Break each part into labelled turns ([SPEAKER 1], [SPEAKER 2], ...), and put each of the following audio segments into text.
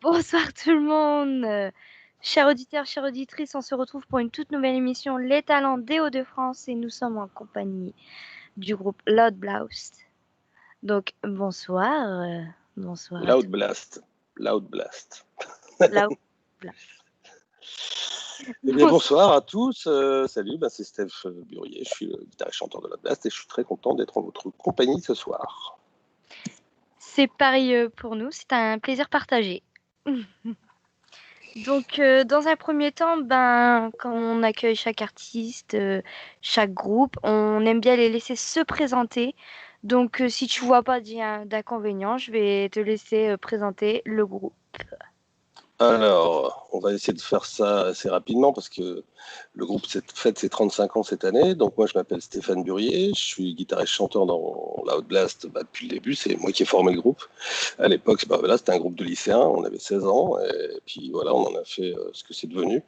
[SPEAKER 1] Bonsoir tout le monde. Chers auditeurs, chères auditrices, on se retrouve pour une toute nouvelle émission Les Talents des Hauts-de-France et nous sommes en compagnie du groupe Loud Blast. Donc bonsoir, bonsoir à
[SPEAKER 2] Loud
[SPEAKER 1] tous.
[SPEAKER 2] Blast. Loud Blast.
[SPEAKER 1] Loud Blast.
[SPEAKER 2] Eh bien, bonsoir à tous. Salut, c'est Steph Burier. Je suis le guitariste chanteur de Loud Blast et je suis très content d'être en votre compagnie ce soir.
[SPEAKER 1] C'est pareil pour nous, c'est un plaisir partagé. Donc, dans un premier temps, quand on accueille chaque artiste, chaque groupe, on aime bien les laisser se présenter. Donc, si tu vois pas d'inconvénient, je vais te laisser présenter le groupe.
[SPEAKER 2] Alors, on va essayer de faire ça assez rapidement parce que le groupe fête ses 35 ans cette année. Donc, moi, je m'appelle Stéphane Burier. Je suis guitariste chanteur dans Loud Blast depuis le début. C'est moi qui ai formé le groupe. À l'époque, c'était un groupe de lycéens. On avait 16 ans. Et puis, voilà, on en a fait ce que c'est devenu.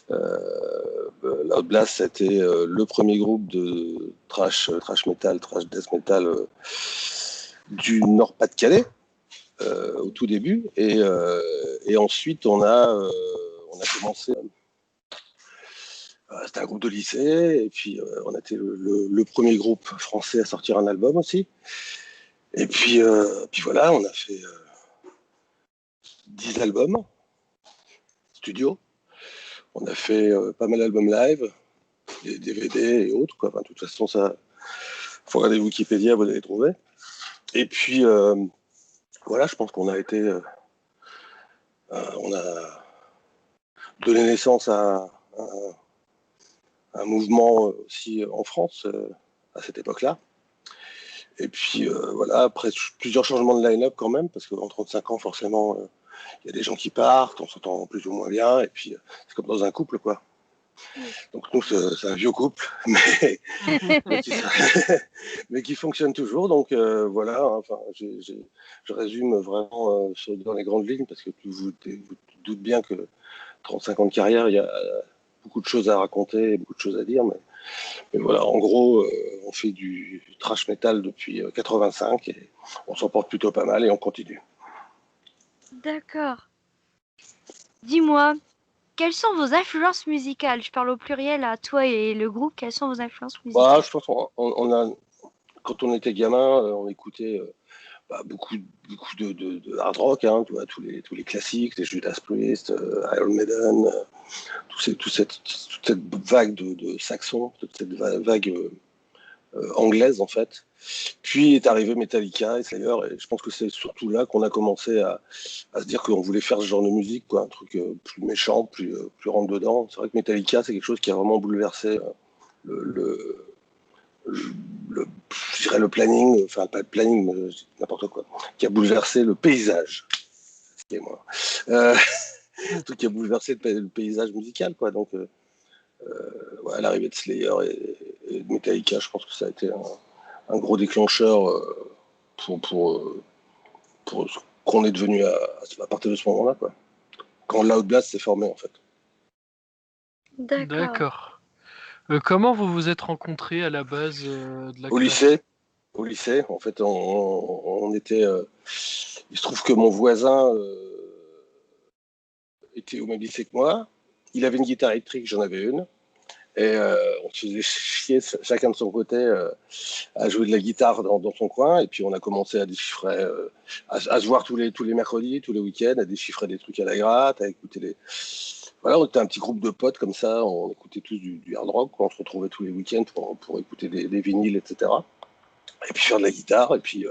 [SPEAKER 2] Loud Blast, c'était le premier groupe de trash metal, trash death metal du Nord-Pas-de-Calais au tout début. Et ensuite, on a commencé. C'était un groupe de lycée, et puis on a été le premier groupe français à sortir un album aussi. Et puis voilà, on a fait 10 albums studio. On a fait pas mal d'albums live, des DVD et autres, quoi. Enfin, de toute façon, ça, faut regarder Wikipédia, vous allez trouver. Et puis, voilà, je pense qu'on a été... on a donné naissance à un mouvement aussi en France à cette époque-là. Et puis, voilà, après plusieurs changements de line-up quand même, parce qu'en 35 ans, forcément, il y a des gens qui partent, on s'entend plus ou moins bien, et puis c'est comme dans un couple, quoi. Donc nous, c'est un vieux couple, mais qui fonctionne toujours. Donc voilà, enfin, je résume vraiment dans les grandes lignes, parce que vous doutez bien que 35 ans de carrière, il y a beaucoup de choses à raconter, beaucoup de choses à dire. Mais voilà, en gros, on fait du thrash metal depuis 85 et on s'en porte plutôt pas mal et on continue.
[SPEAKER 1] D'accord. Dis-moi, quelles sont vos influences musicales? Je parle au pluriel à toi et le groupe. Quelles sont vos influences musicales?
[SPEAKER 2] Je pense qu'on a, quand on était gamin, on écoutait beaucoup de hard rock, hein, tu vois, tous les classiques, les Judas Priest, Iron Maiden, toute cette vague de saxons, toute cette vague anglaise en fait. Puis est arrivé Metallica et Slayer, et je pense que c'est surtout là qu'on a commencé à se dire qu'on voulait faire ce genre de musique, quoi, un truc plus méchant, plus rentre dedans. C'est vrai que Metallica, c'est quelque chose qui a vraiment bouleversé je dirais le planning, enfin pas le planning, mais n'importe quoi, qui a bouleversé le paysage. C'est moi. Tout qui a bouleversé le paysage musical, quoi. Donc, ouais, l'arrivée de Slayer et de Metallica, je pense que ça a été un gros déclencheur pour ce qu'on est devenu à partir de ce moment-là, quoi. Quand Loud Blast s'est formé, en fait.
[SPEAKER 3] D'accord. Comment vous vous êtes rencontrés à la base de la
[SPEAKER 2] Au lycée, en fait, on était. Il se trouve que mon voisin était au même lycée que moi. Il avait une guitare électrique, j'en avais une. Et on se faisait chier chacun de son côté à jouer de la guitare dans son coin. Et puis on a commencé à déchiffrer, à se voir tous les mercredis, tous les week-ends, à déchiffrer des trucs à la gratte, à écouter les. Voilà, on était un petit groupe de potes comme ça, on écoutait tous du hard rock, on se retrouvait tous les week-ends pour écouter des vinyles, etc. Et puis faire de la guitare. Et puis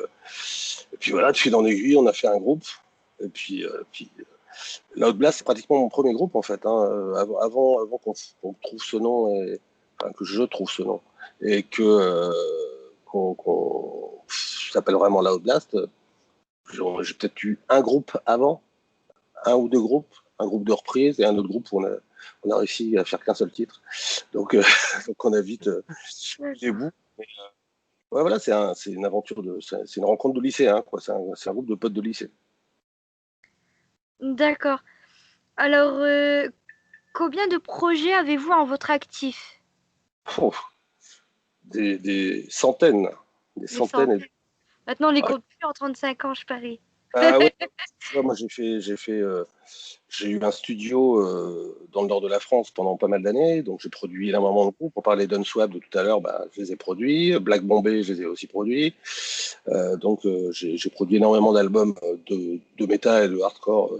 [SPEAKER 2] voilà, de fil en aiguille, on a fait un groupe. Et puis Loud Blast, c'est pratiquement mon premier groupe en fait, hein, avant qu'on trouve ce nom, enfin, que je trouve ce nom, et qu'on s'appelle vraiment Loud Blast. J'ai peut-être eu un groupe avant, un ou deux groupes, un groupe de reprise et un autre groupe où on a réussi à faire qu'un seul titre. Donc, donc on a vite les bouts. Ouais, voilà, c'est une aventure c'est une rencontre de lycéens, quoi. C'est un groupe de potes de lycée.
[SPEAKER 1] D'accord. Alors, combien de projets avez-vous en votre actif?
[SPEAKER 2] Oh, des centaines. Des centaines.
[SPEAKER 1] Maintenant, les compte plus en 35 ans, je parie.
[SPEAKER 2] Ah ouais, tu vois, moi j'ai eu un studio dans le nord de la France pendant pas mal d'années, donc j'ai produit énormément de groupes. On parlait d'Unswap de tout à l'heure, bah, je les ai produits. Black Bombay, je les ai aussi produits. J'ai produit énormément d'albums de métal et de hardcore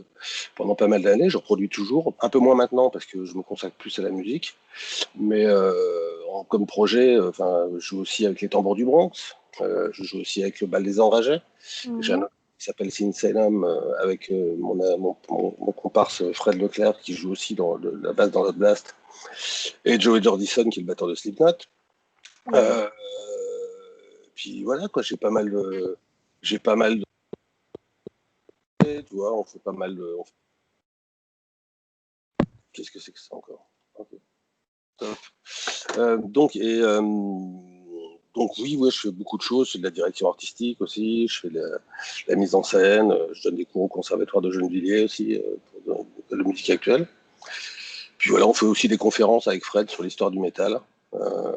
[SPEAKER 2] pendant pas mal d'années. Je reproduis toujours, un peu moins maintenant parce que je me consacre plus à la musique. Mais comme projet, je joue aussi avec les Tambours du Bronx. Je joue aussi avec le Bal des Enragés. J'ai un
[SPEAKER 1] Mhm.
[SPEAKER 2] autre qui s'appelle Sin Salem avec mon comparse Fred Leclerc qui joue aussi dans la basse dans Hot Blast et Joey Jordison qui est le batteur de Slipknot.
[SPEAKER 1] Ouais.
[SPEAKER 2] Euh, Puis voilà quoi, j'ai pas mal de, tu vois, on fait pas mal de, qu'est-ce que c'est que ça encore? Ok, top. Donc oui, ouais, je fais beaucoup de choses. Je fais de la direction artistique aussi. Je fais de la mise en scène. Je donne des cours au conservatoire de Gennevilliers aussi pour de la musique actuelle. Puis voilà, on fait aussi des conférences avec Fred sur l'histoire du métal. Euh,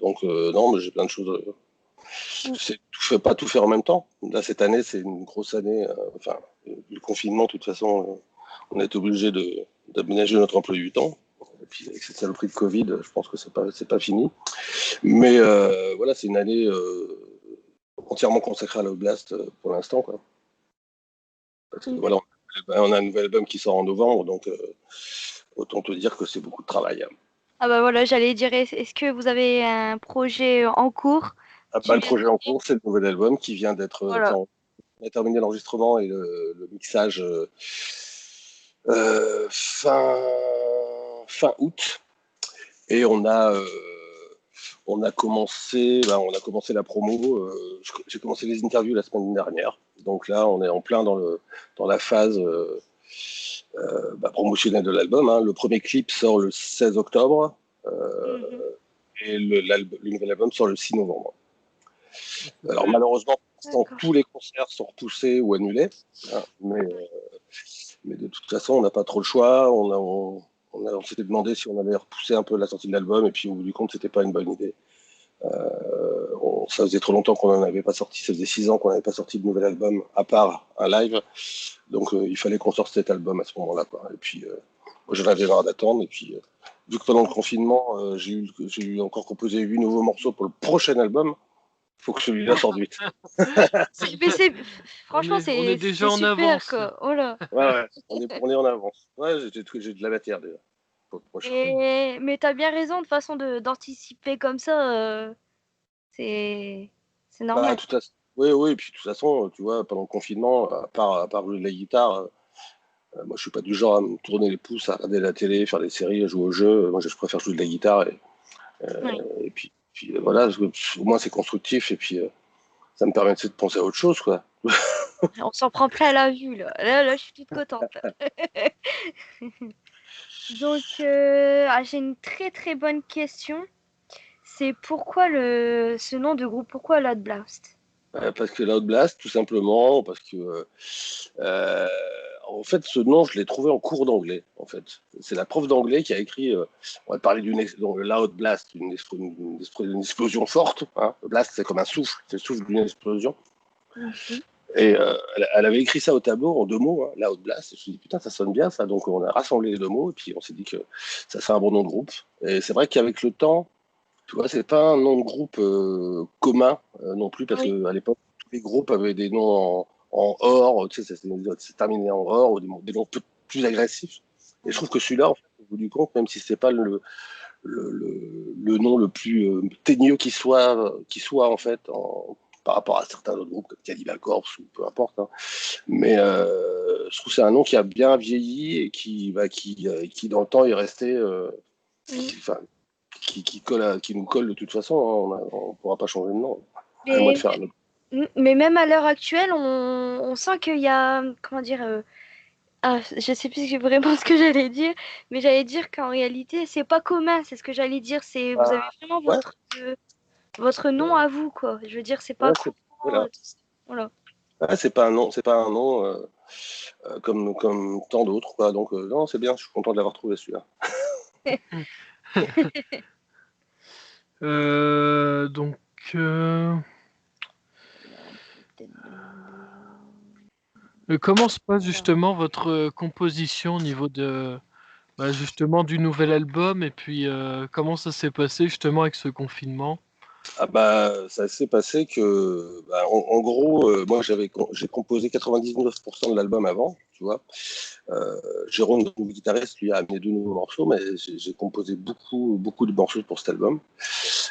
[SPEAKER 2] non, mais j'ai plein de choses.
[SPEAKER 1] Mm.
[SPEAKER 2] Je fais pas tout faire en même temps. Là, cette année, c'est une grosse année. Le confinement, de toute façon, on est obligé d'aménager notre emploi du temps. Et puis avec cette saloperie de Covid, je pense que c'est pas fini. Mais voilà, c'est une année entièrement consacrée à l'Oblast pour l'instant, quoi. Parce que voilà, on a un nouvel album qui sort en novembre, donc autant te dire que c'est beaucoup de travail.
[SPEAKER 1] Ah bah voilà, j'allais dire, est-ce que vous avez un projet en cours?
[SPEAKER 2] Ah, bah,
[SPEAKER 1] Tu
[SPEAKER 2] le
[SPEAKER 1] viens de
[SPEAKER 2] projet en
[SPEAKER 1] dire,
[SPEAKER 2] cours, c'est le nouvel album qui vient d'être.
[SPEAKER 1] voilà.
[SPEAKER 2] On a terminé l'enregistrement et le mixage fin août. Et on a commencé la promo. J'ai commencé les interviews la semaine dernière. Donc là, on est en plein dans la phase promotionnelle de l'album, hein. Le premier clip sort le 16 octobre
[SPEAKER 1] Mhm.
[SPEAKER 2] et le nouvel album sort le 6 novembre. Alors
[SPEAKER 1] Mm.
[SPEAKER 2] malheureusement, pour l'instant,
[SPEAKER 1] D'accord.
[SPEAKER 2] tous les concerts sont repoussés ou annulés, hein, mais de toute façon, on n'a pas trop le choix. On s'était demandé si on allait repousser un peu la sortie de l'album, et puis au bout du compte, c'était pas une bonne idée. Ça faisait trop longtemps qu'on n'en avait pas sorti, ça faisait 6 ans qu'on n'avait pas sorti de nouvel album, à part un live. Donc il fallait qu'on sorte cet album à ce moment-là, quoi. Et puis moi j'en avais marre d'attendre. Et puis vu que pendant le confinement, j'ai eu encore composé 8 nouveaux morceaux pour le prochain album, il faut que celui-là sorte vite.
[SPEAKER 1] Mais franchement,
[SPEAKER 3] On est
[SPEAKER 1] c'est
[SPEAKER 3] déjà en
[SPEAKER 1] super,
[SPEAKER 3] avance.
[SPEAKER 1] quoi. Oh là.
[SPEAKER 2] Ouais, ouais, on est en avance. Ouais, j'ai de la matière déjà pour le prochain.
[SPEAKER 1] Mais t'as bien raison, de façon d'anticiper comme ça, c'est c'est
[SPEAKER 2] Bah,
[SPEAKER 1] normal.
[SPEAKER 2] oui, oui, et puis de toute façon, tu vois, pendant le confinement, à part jouer de la guitare, moi je suis pas du genre à me tourner les pouces, à regarder la télé, faire des séries, à jouer aux jeux. Moi je préfère jouer de la guitare
[SPEAKER 1] Ouais.
[SPEAKER 2] et puis voilà, au moins c'est constructif et puis ça me permet de penser à autre chose, quoi.
[SPEAKER 1] On s'en prend plein la vue, là. Là, je suis toute contente. Donc, j'ai une très très bonne question. C'est pourquoi ce nom de groupe, pourquoi Loud Blast?
[SPEAKER 2] Parce que Loud Blast, tout simplement, parce que euh, en fait, ce nom, je l'ai trouvé en cours d'anglais. En fait, c'est la prof d'anglais qui a écrit. On va parler donc, le Loud Blast, une explosion forte, hein. Le blast, c'est comme un souffle, c'est le souffle d'une explosion.
[SPEAKER 1] Mhm.
[SPEAKER 2] Et elle avait écrit ça au tableau en 2 mots, hein, Loud Blast. Et je me suis dit putain, ça sonne bien ça. Donc on a rassemblé les 2 mots et puis on s'est dit que ça serait un bon nom de groupe. Et c'est vrai qu'avec le temps, tu vois, c'est pas un nom de groupe commun non plus, parce
[SPEAKER 1] Oui.
[SPEAKER 2] qu'à l'époque, tous les groupes avaient des noms en or, tu sais, c'est terminé en or, ou des noms plus agressifs. Et je trouve que celui-là, en fait, au bout du compte, même si c'est pas le nom le plus teigneux qui soit en fait, par rapport à certains autres groupes comme Cannibal Corpse ou peu importe, hein. Mais je trouve que c'est un nom qui a bien vieilli et qui dans le temps est resté,
[SPEAKER 1] Mm.
[SPEAKER 2] enfin, qui nous colle de toute façon, hein. On ne pourra pas changer de nom. À moins de
[SPEAKER 1] Mais,
[SPEAKER 2] faire un autre.
[SPEAKER 1] mais même à l'heure actuelle, on sent qu'il y a, comment dire, je sais plus vraiment ce que j'allais dire, mais j'allais dire qu'en réalité, c'est pas commun, c'est ce que j'allais dire, c'est vous avez
[SPEAKER 2] Ah,
[SPEAKER 1] vraiment
[SPEAKER 2] ouais,
[SPEAKER 1] votre nom à vous, quoi. Je veux dire, c'est pas
[SPEAKER 2] ouais,
[SPEAKER 1] courant,
[SPEAKER 2] voilà.
[SPEAKER 1] tout ça. Voilà.
[SPEAKER 2] Ouais, c'est pas un nom comme tant d'autres, quoi. Donc non, c'est bien. Je suis content de l'avoir trouvé celui-là.
[SPEAKER 3] Donc, euh,
[SPEAKER 1] On va peut-être demander.
[SPEAKER 3] Comment se passe justement votre composition au niveau de justement du nouvel album et puis comment ça s'est passé justement avec ce confinement?
[SPEAKER 2] Ah bah, ça s'est passé que, en gros, moi j'ai composé 99% de l'album avant, tu vois. Jérôme, le guitariste, lui a amené 2 nouveaux morceaux, mais j'ai composé beaucoup de morceaux pour cet album.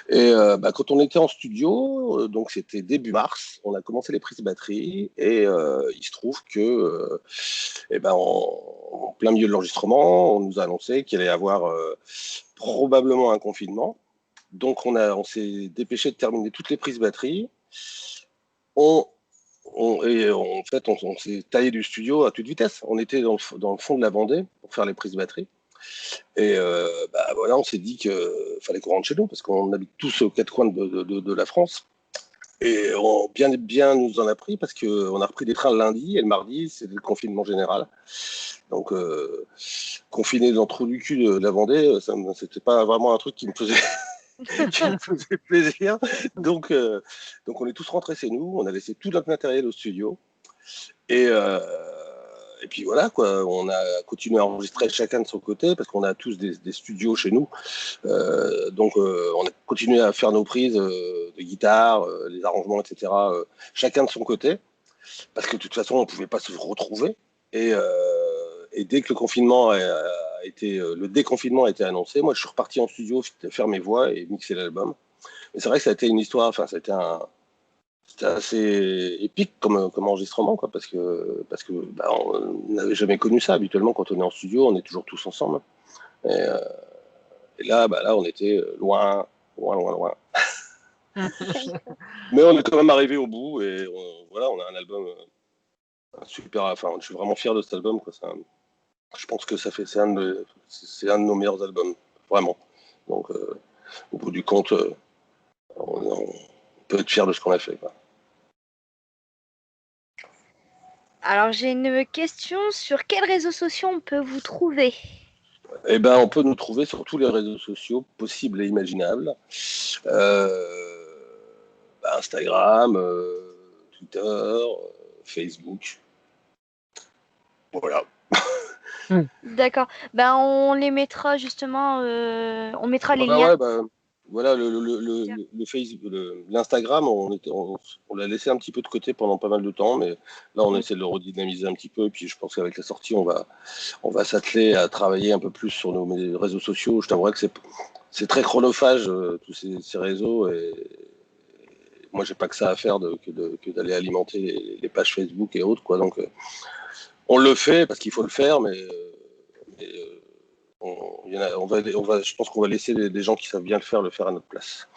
[SPEAKER 2] Et quand on était en studio, donc c'était début mars, on a commencé les prises batterie et il se trouve que, en plein milieu de l'enregistrement, on nous a annoncé qu'il allait y avoir probablement un confinement. Donc on s'est dépêché de terminer toutes les prises batterie. On, en fait, on s'est taillé du studio à toute vitesse. On était dans le fond de la Vendée pour faire les prises batterie. Et voilà, on s'est dit qu'il fallait qu'on rentre chez nous parce qu'on habite tous aux 4 coins de la France. Et on bien nous en a pris parce qu'on a repris des trains le lundi et le mardi, c'était le confinement général. Donc, confiné dans le trou du cul de la Vendée, c'était pas vraiment un truc qui me faisait, qui me faisait plaisir. Donc, on est tous rentrés chez nous, on a laissé tout notre matériel au studio. Et, euh, et puis voilà, quoi, on a continué à enregistrer chacun de son côté parce qu'on a tous des studios chez nous. On a continué à faire nos prises de guitare, les arrangements, etc., chacun de son côté, parce que de toute façon, on ne pouvait pas se retrouver. Et dès que le déconfinement a été annoncé, moi, je suis reparti en studio faire mes voix et mixer l'album. Et c'est vrai que ça a été une histoire, enfin, c'était assez épique comme enregistrement, quoi, parce que on n'avait jamais connu ça. Habituellement, quand on est en studio, on est toujours tous ensemble. Et, euh, et là, on était loin, loin, loin, loin. Mais on est quand même arrivé au bout et voilà, on a un album super. Enfin, je suis vraiment fier de cet album, quoi. Je pense que c'est un de nos meilleurs albums, vraiment. Donc, au bout du compte, on peut être fier de ce qu'on a fait, quoi.
[SPEAKER 1] Alors, j'ai une question sur quels réseaux sociaux on peut vous trouver?
[SPEAKER 2] Eh ben, on peut nous trouver sur tous les réseaux sociaux possibles et imaginables. Euh, Instagram, Twitter, Facebook. Voilà.
[SPEAKER 1] D'accord. Ben, on les mettra justement, on mettra les
[SPEAKER 2] Ouais,
[SPEAKER 1] liens.
[SPEAKER 2] ouais, voilà, l'Instagram, on l'a laissé un petit peu de côté pendant pas mal de temps, mais là, on essaie de le redynamiser un petit peu. Et puis, je pense qu'avec la sortie, on va s'atteler à travailler un peu plus sur nos réseaux sociaux. Je t'avouerais que c'est très chronophage, tous ces réseaux. Et moi, j'ai pas que ça à faire que d'aller alimenter les pages Facebook et autres, quoi. Donc, on le fait parce qu'il faut le faire, mais je pense qu'on va laisser des gens qui savent bien le faire à notre place.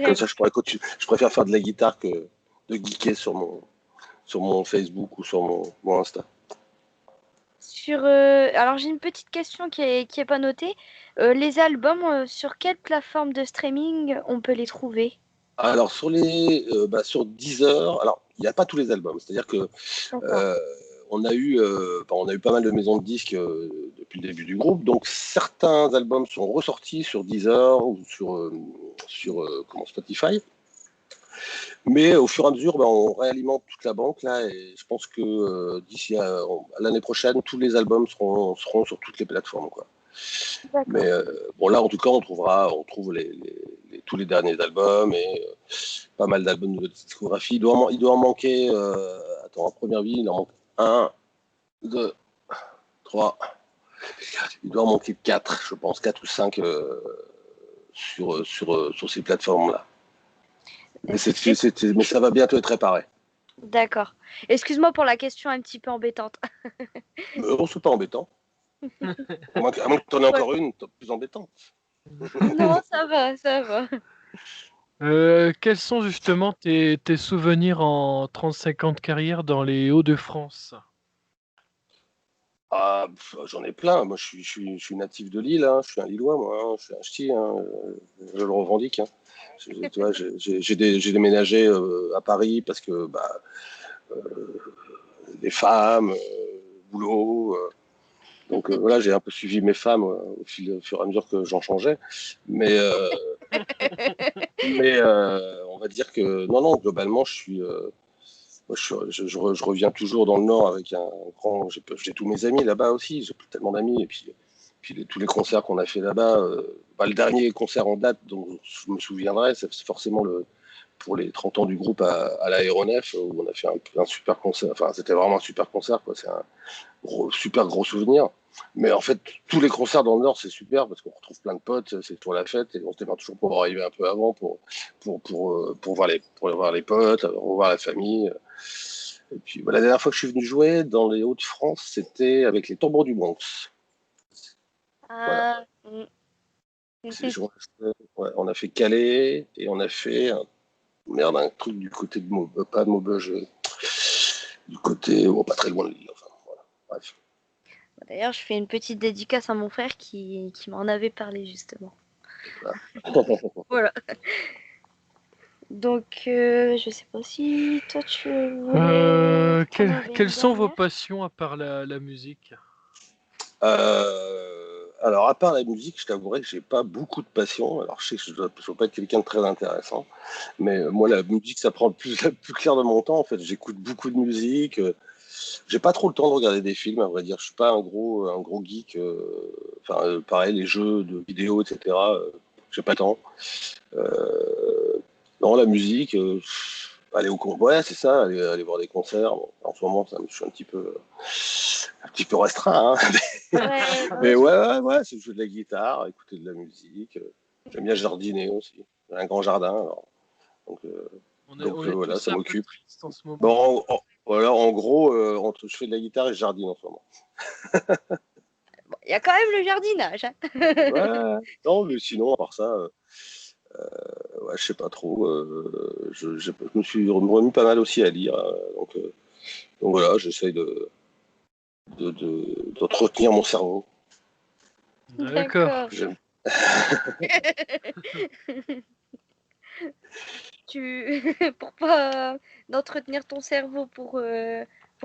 [SPEAKER 2] Comme ça, je préfère faire de la guitare que de geeker sur mon Facebook ou sur mon Insta.
[SPEAKER 1] Alors, j'ai une petite question qui est pas notée. Les albums, sur quelle plateforme de streaming on peut les trouver?
[SPEAKER 2] Alors, sur Deezer, alors, il n'y a pas tous les albums. C'est-à-dire que
[SPEAKER 1] D'accord.
[SPEAKER 2] euh, on a eu pas mal de maisons de disques depuis le début du groupe. Donc, certains albums sont ressortis sur Deezer ou sur Spotify. Mais au fur et à mesure, on réalimente toute la banque là, et je pense que d'ici à l'année prochaine, tous les albums seront sur toutes les plateformes, quoi.
[SPEAKER 1] D'accord.
[SPEAKER 2] Mais bon, là, en tout cas, on trouve tous les derniers albums et pas mal d'albums de notre discographie. Il doit en manquer. Attends, en première vie, il en manque un, deux, trois. Il doit en manquer quatre, je pense, quatre ou cinq sur ces plateformes-là. Mais,
[SPEAKER 1] C'est-
[SPEAKER 2] mais ça va bientôt être réparé.
[SPEAKER 1] D'accord. Excuse-moi pour la question un petit peu embêtante.
[SPEAKER 2] Non, c'est pas embêtant. À moins que tu en aies
[SPEAKER 1] Ouais.
[SPEAKER 2] encore une plus embêtante.
[SPEAKER 1] Non, ça va, ça va.
[SPEAKER 3] Quels sont justement tes souvenirs en 35 ans de carrière dans les Hauts-de-France?
[SPEAKER 2] Ah, j'en ai plein. Moi, je suis natif de Lille, hein. Je suis un Lillois, moi, hein. Je suis un ch'ti, hein. Je le revendique, hein. Tu vois, j'ai déménagé à Paris parce que les femmes, boulot. Donc voilà, j'ai un peu suivi mes femmes au fur et à mesure que j'en changeais. Mais, on va dire que non, non, globalement, Moi, je reviens toujours dans le Nord avec un grand. J'ai tous mes amis là-bas aussi. J'ai tellement d'amis. Et puis tous les concerts qu'on a fait là-bas. Le dernier concert en date dont je me souviendrai, c'est forcément pour les 30 ans du groupe à l'aéronef, où on a fait un super concert. Enfin, c'était vraiment un super concert, quoi. C'est un super gros souvenir. Mais en fait, tous les concerts dans le Nord, c'est super parce qu'on retrouve plein de potes, c'est pour la fête et on se démarre toujours pour arriver un peu avant pour voir les potes, revoir la famille. Et puis, la dernière fois que je suis venu jouer dans les Hauts-de-France, c'était avec les Tambours du Bronx. Voilà. Ouais, on a fait Calais et on a fait un truc du côté de pas de Maubeuge, du côté, pas très loin de Lille. Enfin, voilà. Bref.
[SPEAKER 1] D'ailleurs, je fais une petite dédicace à mon frère qui m'en avait parlé justement. Voilà. Donc, je sais pas si toi tu voulais.
[SPEAKER 3] Quelles sont vos passions à part la musique?
[SPEAKER 2] Alors, à part la musique, je t'avouerais que j'ai pas beaucoup de passion. Alors, je sais que je dois pas être quelqu'un de très intéressant, mais moi, la musique, ça prend le plus clair de mon temps. En fait, j'écoute beaucoup de musique. J'ai pas trop le temps de regarder des films, à vrai dire. Je suis pas un gros geek. Pareil, les jeux de vidéo, etc. J'ai pas le temps. Non, la musique, aller au concert, ouais, c'est ça, aller voir des concerts. Bon, en ce moment, je suis un petit peu restreint, hein. Mais ouais, c'est jouer de la guitare, écouter de la musique. J'aime bien jardiner aussi. J'ai un grand jardin, alors. Donc voilà, ça m'occupe. Bon, voilà, en gros, je fais de la guitare et je jardine en ce moment.
[SPEAKER 1] Il y a quand même le jardinage. Hein.
[SPEAKER 2] Ouais, non, mais sinon, à part ça, ouais, je sais pas trop. Je me suis remis pas mal aussi à lire. Donc voilà, j'essaye d'entretenir mon cerveau.
[SPEAKER 3] D'accord.
[SPEAKER 1] Pour pas d'entretenir ton cerveau pour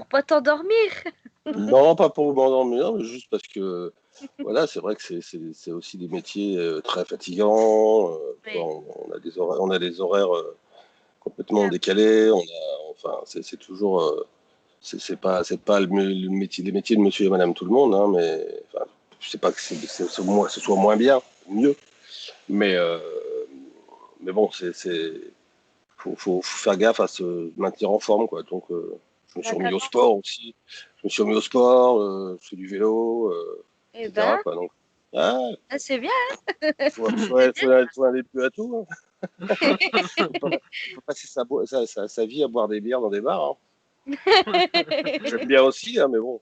[SPEAKER 1] pas t'endormir.
[SPEAKER 2] Non, pas pour m'endormir, mais juste parce que voilà, c'est vrai que c'est aussi des métiers très fatigants.
[SPEAKER 1] Oui.
[SPEAKER 2] On a des horaires complètement décalés. Enfin, c'est toujours, c'est pas le métier, les métiers de Monsieur et Madame tout le monde, hein, mais enfin, je sais pas que ce soit moins bien, mieux, mais bon, faut faire gaffe à se maintenir en forme, quoi. Donc, je me suis remis au sport aussi. Je me suis remis au sport, je fais du vélo, etc. Quoi, donc,
[SPEAKER 1] c'est bien.
[SPEAKER 2] Faut un début à tout. Hein. Faut passer sa vie à boire des bières dans des bars. Hein. J'aime bien aussi, hein, mais bon.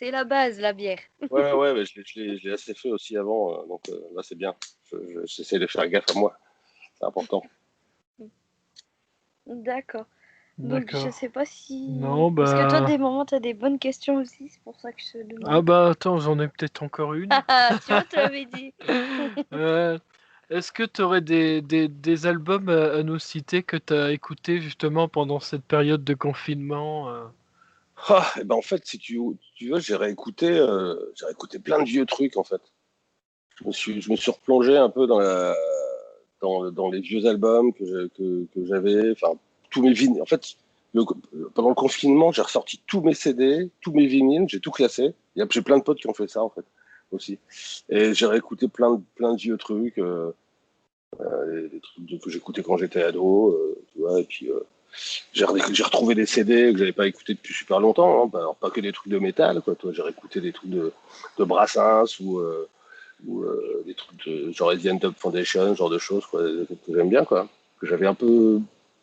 [SPEAKER 1] C'est la base, la bière.
[SPEAKER 2] Ouais, mais je l'ai assez fait aussi avant, donc là c'est bien. J'essaie de faire gaffe à moi, c'est important.
[SPEAKER 1] D'accord. Donc je sais pas si.
[SPEAKER 3] Non,
[SPEAKER 1] Parce que toi, des moments, t'as des bonnes questions aussi, c'est pour ça que je te demande.
[SPEAKER 3] Ah bah attends, j'en ai peut-être encore une.
[SPEAKER 1] Tu vois, tu l'avais dit.
[SPEAKER 3] Est-ce que tu aurais des albums à nous citer que tu as écoutés justement pendant cette période de confinement
[SPEAKER 2] En fait, si tu veux, j'ai réécouté plein de vieux trucs en fait. Je me suis replongé un peu dans les vieux albums que j'avais, enfin tous mes vinyles. En fait, pendant le confinement, j'ai ressorti tous mes CD, tous mes vinyles, j'ai tout classé. J'ai plein de potes qui ont fait ça en fait aussi. Et j'ai réécouté plein de vieux trucs, des trucs que j'écoutais quand j'étais ado, tu vois. Et puis j'ai retrouvé des CD que j'avais pas écouté depuis super longtemps. Hein. Alors pas que des trucs de métal, quoi. Toi, j'ai réécouté des trucs de Brassens ou des trucs genre Eddie Top Foundation, ce genre de choses, quoi, que j'aime bien, quoi, que j'avais un peu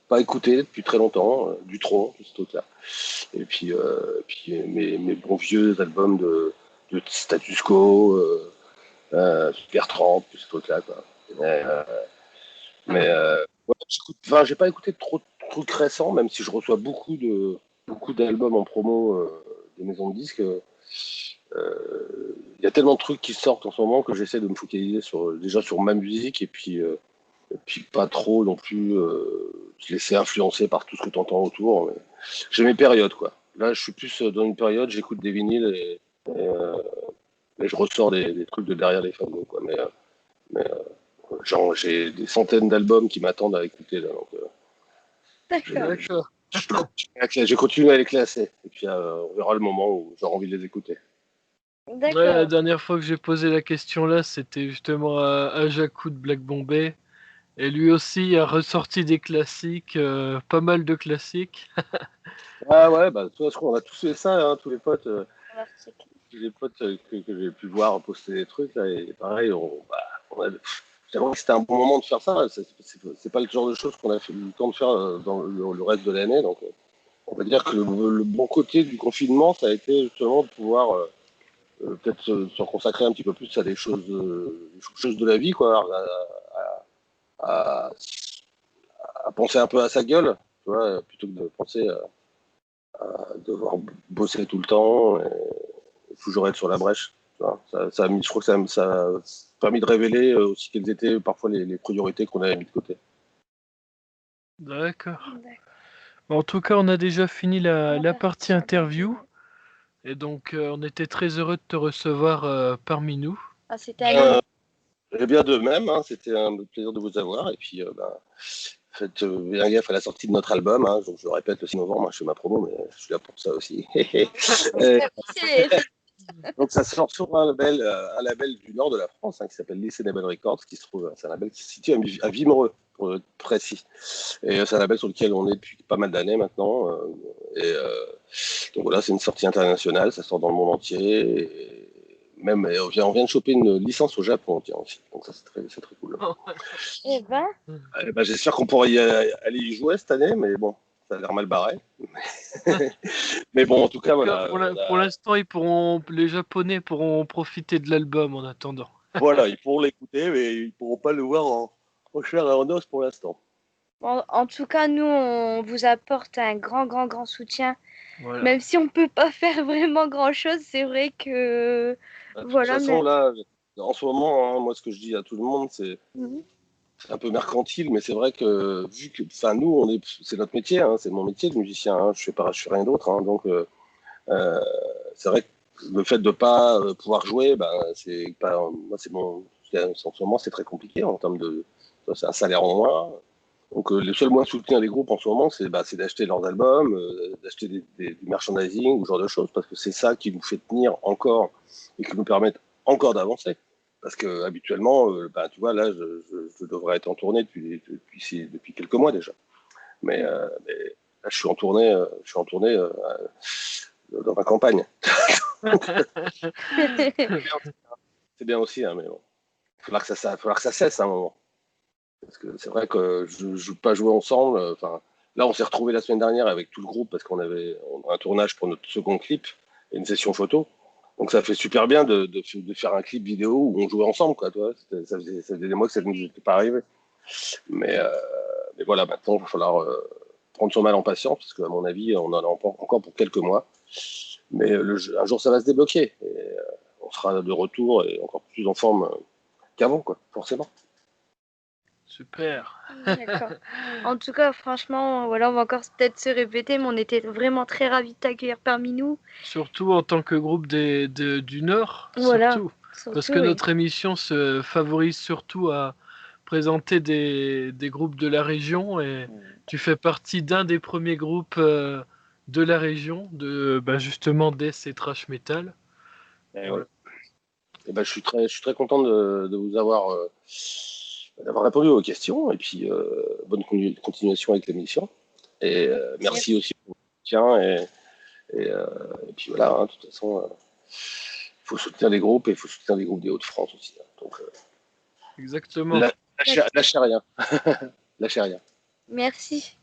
[SPEAKER 2] pas écouté depuis très longtemps, du Tron, ce truc-là. Et puis, mes bons vieux albums de Status Quo, Bertrand, ce truc-là, quoi. Ouais, j'ai pas écouté trop de trucs récents, même si je reçois beaucoup d'albums en promo des maisons de disques. Il y a tellement de trucs qui sortent en ce moment que j'essaie de me focaliser déjà sur ma musique et puis pas trop non plus se laisser influencer par tout ce que tu entends autour. Mais j'ai mes périodes, quoi. Là, je suis plus dans une période, j'écoute des vinyles et je ressors des trucs de derrière les fandos, quoi. Mais genre, j'ai des centaines d'albums qui m'attendent à écouter, là, donc
[SPEAKER 1] D'accord.
[SPEAKER 3] D'accord.
[SPEAKER 2] J'ai continué à les classer. Et puis on verra le moment où j'aurai envie de les écouter.
[SPEAKER 3] Ouais, la
[SPEAKER 1] D'accord.
[SPEAKER 3] dernière fois que j'ai posé la question là, c'était justement à Jacou de Black Bombay. Et lui aussi a ressorti des classiques, pas mal de classiques.
[SPEAKER 2] Ah ouais, bah, toi, je crois qu'on a tous fait ça, hein, tous les potes.
[SPEAKER 1] L'article.
[SPEAKER 2] Les potes que j'ai pu voir poster des trucs, là, et pareil, j'avoue que c'était un bon moment de faire ça. C'est pas le genre de choses qu'on a fait le temps de faire dans le reste de l'année. Donc, on va dire que le bon côté du confinement, ça a été justement de pouvoir peut-être se consacrer un petit peu plus à des choses de la vie, quoi, à, à penser un peu à sa gueule, tu vois, plutôt que de penser à devoir bosser tout le temps. Toujours être sur la brèche. Tu vois. Je crois que ça a permis de révéler aussi quelles étaient parfois les priorités qu'on avait mis de côté.
[SPEAKER 3] D'accord.
[SPEAKER 1] D'accord.
[SPEAKER 3] Bon, en tout cas, on a déjà fini la partie interview. Et donc, on était très heureux de te recevoir parmi nous.
[SPEAKER 1] Ah, c'était à nous.
[SPEAKER 2] Et bien de même, hein, c'était un plaisir de vous avoir. Et puis, faites bien gaffe à la sortie de notre album. Hein, donc, je le répète, le 6 novembre, moi, je fais ma promo, mais je suis là pour ça aussi. Et donc, ça sort sur un label du nord de la France, hein, qui s'appelle Lycée Label Records, c'est un label qui se situe à Wimereux, pour être précis. Et c'est un label sur lequel on est depuis pas mal d'années maintenant. Donc voilà, c'est une sortie internationale, ça sort dans le monde entier. Et même, on vient de choper une licence au Japon, tiens, aussi. Donc ça, c'est très cool.
[SPEAKER 1] Eh ben,
[SPEAKER 2] J'espère qu'on pourra aller y jouer cette année, mais bon, ça a l'air mal barré. Mais bon, en tout cas, voilà.
[SPEAKER 3] Pour l'instant, les Japonais pourront profiter de l'album en attendant.
[SPEAKER 2] Voilà, ils pourront l'écouter, mais ils pourront pas le voir en chair et en os pour l'instant.
[SPEAKER 1] en tout cas, nous, on vous apporte un grand soutien.
[SPEAKER 3] Voilà.
[SPEAKER 1] Même si on peut pas faire vraiment grand-chose, c'est vrai que...
[SPEAKER 2] De toute
[SPEAKER 1] Voilà,
[SPEAKER 2] façon, là, en ce moment, hein, moi, ce que je dis à tout le monde, c'est
[SPEAKER 1] Mhm.
[SPEAKER 2] un peu mercantile, mais c'est vrai que vu que, enfin, nous, c'est notre métier, hein, c'est mon métier de musicien. Hein, je fais rien d'autre, hein, donc euh, c'est vrai que le fait de pas pouvoir jouer, ben, c'est pas, moi, en ce moment, c'est très compliqué en termes de, c'est un salaire en moins. Donc le seul moyen de soutenir les groupes en ce moment, c'est d'acheter leurs albums, d'acheter du merchandising ou ce genre de choses, parce que c'est ça qui nous fait tenir encore et qui nous permet encore d'avancer. Parce que habituellement, tu vois, là, je devrais être en tournée depuis quelques mois déjà. Mais là, je suis en tournée dans ma campagne. C'est bien aussi, hein, mais bon, il va falloir que ça cesse à un moment. Parce que c'est vrai que je ne pas jouer ensemble. Enfin, là, on s'est retrouvé la semaine dernière avec tout le groupe parce qu'on avait un tournage pour notre second clip et une session photo. Donc ça fait super bien de faire un clip vidéo où on jouait ensemble, quoi. Tu vois, ça faisait des mois que ça ne nous était pas arrivé. Mais, euh, mais voilà, maintenant, il va falloir prendre son mal en patience parce qu'à mon avis, on en a encore pour quelques mois. Mais un jour, ça va se débloquer et on sera de retour et encore plus en forme qu'avant, quoi, forcément.
[SPEAKER 3] Super.
[SPEAKER 1] D'accord. En tout cas, franchement, voilà, on va encore peut-être se répéter, mais on était vraiment très ravis de t'accueillir parmi nous.
[SPEAKER 3] Surtout en tant que groupe du Nord,
[SPEAKER 1] Voilà,
[SPEAKER 3] surtout. Parce
[SPEAKER 1] surtout,
[SPEAKER 3] que
[SPEAKER 1] oui.
[SPEAKER 3] notre émission se favorise surtout à présenter des groupes de la région et tu fais partie d'un des premiers groupes de la région, justement Death et Thrash Metal.
[SPEAKER 2] Et
[SPEAKER 3] Voilà.
[SPEAKER 2] ouais. Et je suis très content de vous avoir d'avoir répondu aux questions et puis bonne continuation avec l'émission. Et merci aussi pour le soutien et puis voilà, hein, de toute façon, il faut soutenir les groupes et il faut soutenir les groupes des Hauts-de-France aussi. Hein. Donc
[SPEAKER 3] Exactement.
[SPEAKER 2] lâchez rien, lâchez rien.
[SPEAKER 1] Merci.